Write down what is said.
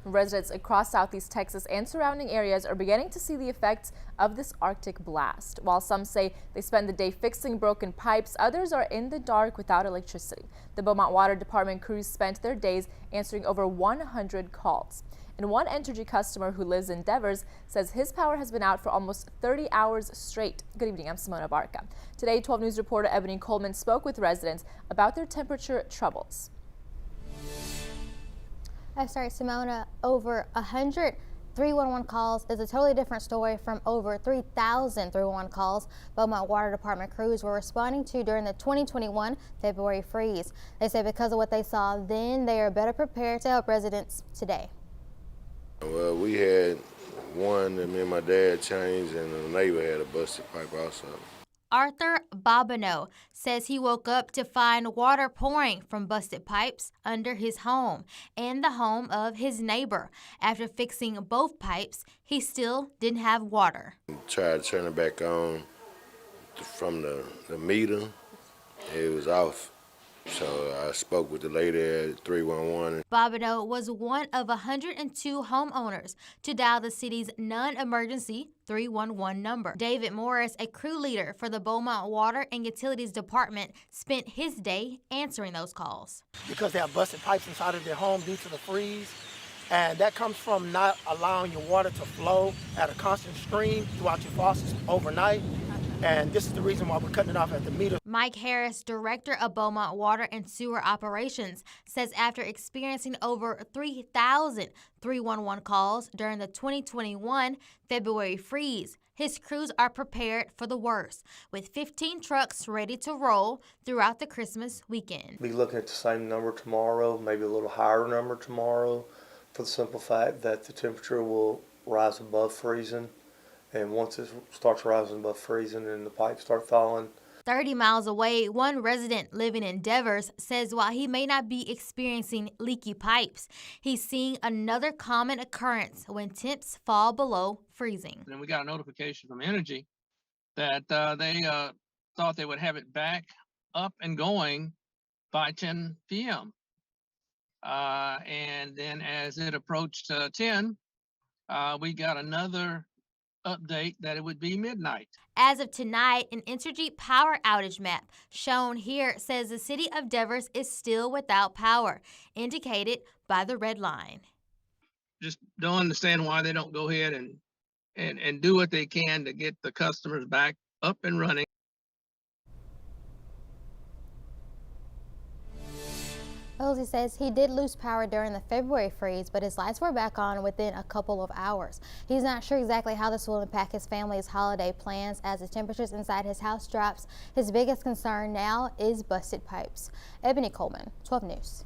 Residents across southeast Texas and surrounding areas are beginning to see the effects of this Arctic blast. While some say they spend the day fixing broken pipes, others are in the dark without electricity. The Beaumont Water Department crews spent their days answering over 100 calls. And one Entergy customer who lives in Devers says his power has been out for almost 30 hours straight. Good evening, I'm Simona Barca. Today, 12 News reporter Ebony Coleman spoke with residents about their temperature troubles. Sorry, Simona, over 100 311 calls is a totally different story from over 3,000 311 calls Beaumont Water Department crews were responding to during the 2021 February freeze. They say because of what they saw then, they are better prepared to help residents today. Well, we had one that me and my dad changed, and the neighbor had a busted pipe also. Arthur Bobineau says he woke up to find water pouring from busted pipes under his home and the home of his neighbor. After fixing both pipes, he still didn't have water. Tried to turn it back on from the meter. It was off. So I spoke with the lady at 311. Bobineau was one of 102 homeowners to dial the city's non-emergency 311 number. David Morris, a crew leader for the Beaumont Water and Utilities Department, spent his day answering those calls. Because they have busted pipes inside of their home due to the freeze, and that comes from not allowing your water to flow at a constant stream throughout your faucets overnight. And this is the reason why we're cutting it off at the meter. Mike Harris, director of Beaumont Water and Sewer Operations, says after experiencing over 3,000 311 calls during the 2021 February freeze, his crews are prepared for the worst, with 15 trucks ready to roll throughout the Christmas weekend. Be looking at the same number tomorrow, maybe a little higher number tomorrow, for the simple fact that the temperature will rise above freezing. And once it starts rising above freezing and the pipes start thawing. 30 miles away, one resident living in Devers says while he may not be experiencing leaky pipes, he's seeing another common occurrence when temps fall below freezing. And we got a notification from Energy that they thought they would have it back up and going by 10 p.m. And then as it approached 10, we got another update that it would be midnight. As of tonight, an Entergy power outage map shown here says the city of Devers is still without power, indicated by the red line. Just don't understand why they don't go ahead and do what they can to get the customers back up and running. Ozzy says he did lose power during the February freeze, but his lights were back on within a couple of hours. He's not sure exactly how this will impact his family's holiday plans as the temperatures inside his house drops. His biggest concern now is busted pipes. Ebony Coleman, 12 News.